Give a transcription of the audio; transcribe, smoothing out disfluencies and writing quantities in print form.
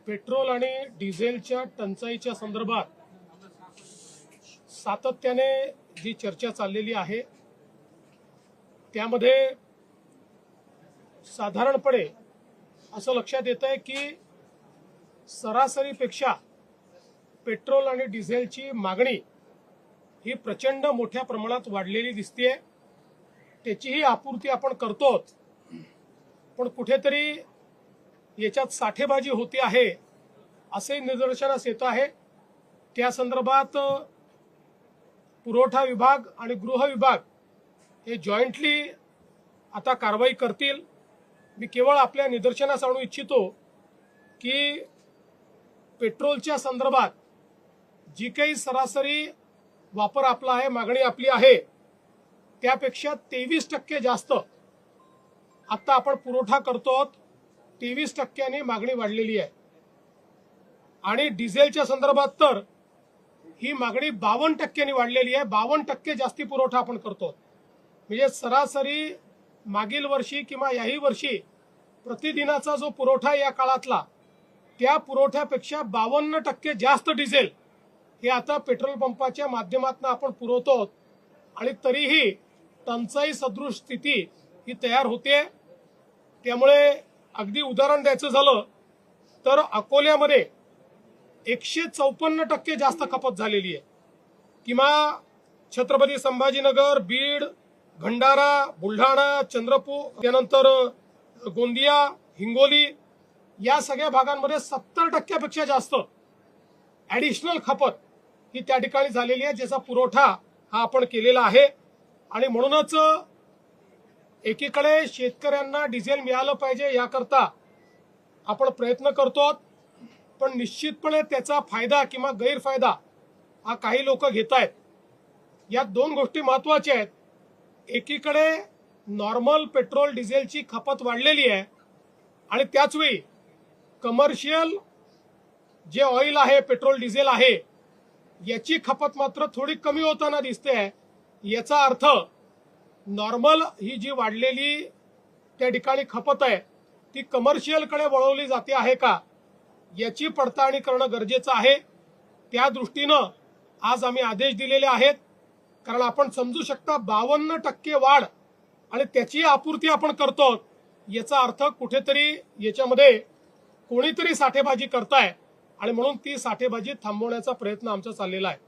Petrol आणि डिझेलच्या टंचाईच्या संदर्भात सातत्याने जी चर्चा चाललेली आहे त्यामध्ये साधारणपणे असं लक्षात येत आहे की सरासरीपेक्षा पेट्रोल आणि डिझेलची मागणी ही प्रचंड मोठ्या प्रमाणात वाढलेली दिसते। त्याचीही आपूर्ती आपण करतो, पण कुठेतरी याच्यात साठेबाजी होते आहे असे निदर्शनास येत आहे। त्या संदर्भात पुरवठा विभाग आणि गृह विभाग हे जॉईंटली आता कारवाई करतील। मी केवळ आपल्या निदर्शनास आणू इच्छितो की पेट्रोलच्या संदर्भात जी काही सरासरी वापर आपला आहे, मागणी आपली आहे, त्यापेक्षा 23% जास्त आता आपण पुरवठा करतो। 23% मागणी वाढलेली आहे आणि डिझेलच्या संदर्भात तर ही मागणी 52% वाढलेली आहे। 52% जास्ती पुरवठा आपण करतो। म्हणजे सरासरी मागील वर्षी किंवा याही वर्षी प्रतिदिनाचा जो पुरवठा या काळातला त्या पुरवठ्यापेक्षा 52% जास्त डिझेल हे आता पेट्रोल पंपाच्या माध्यमातून आपण पुरवतो आणि तरीही टंचाई सदृश स्थिती ही तयार होते। त्यामुळे अगदी उदाहरण द्यायचं झालं तर अकोल्यामध्ये 154% जास्त खपत झालेली आहे, किंवा छत्रपती संभाजीनगर, बीड, भंडारा, बुलढाणा, चंद्रपूर, त्यानंतर गोंदिया, हिंगोली या सगळ्या भागांमध्ये 70% जास्त ऍडिशनल खपत ही त्या ठिकाणी झालेली आहे, ज्याचा पुरवठा हा आपण केलेला आहे। आणि म्हणूनच एकीकडे शेतकऱ्यांना डिझेल मिळालं पाहिजे याकरता आपण प्रयत्न करतो, पण निश्चितपणे त्याचा फायदा किंवा गैरफायदा हा काही लोक घेत आहेत। या दोन गोष्टी महत्वाच्या आहेत। एकीकडे नॉर्मल पेट्रोल डिझेलची खपत वाढलेली आहे आणि त्याचवेळी कमर्शियल जे ऑइल आहे, पेट्रोल डिझेल आहे, याची खपत मात्र थोडी कमी होताना दिसते आहे। याचा अर्थ नॉर्मल ही जी वाढलेली त्या ठिकाणी खपत आहे ती कमर्शियलकडे वळवली जाते आहे का याची पडताळणी करणं गरजेचं आहे। त्या दृष्टीनं आज आम्ही आदेश दिलेले आहेत, कारण आपण समजू शकता 52% वाढ आणि त्याची आपूर्ती आपण करतो, याचा अर्थ कुठेतरी याच्यामध्ये कोणीतरी साठेबाजी करताय आणि म्हणून ती साठेबाजी थांबवण्याचा प्रयत्न आमचा चाललेला आहे।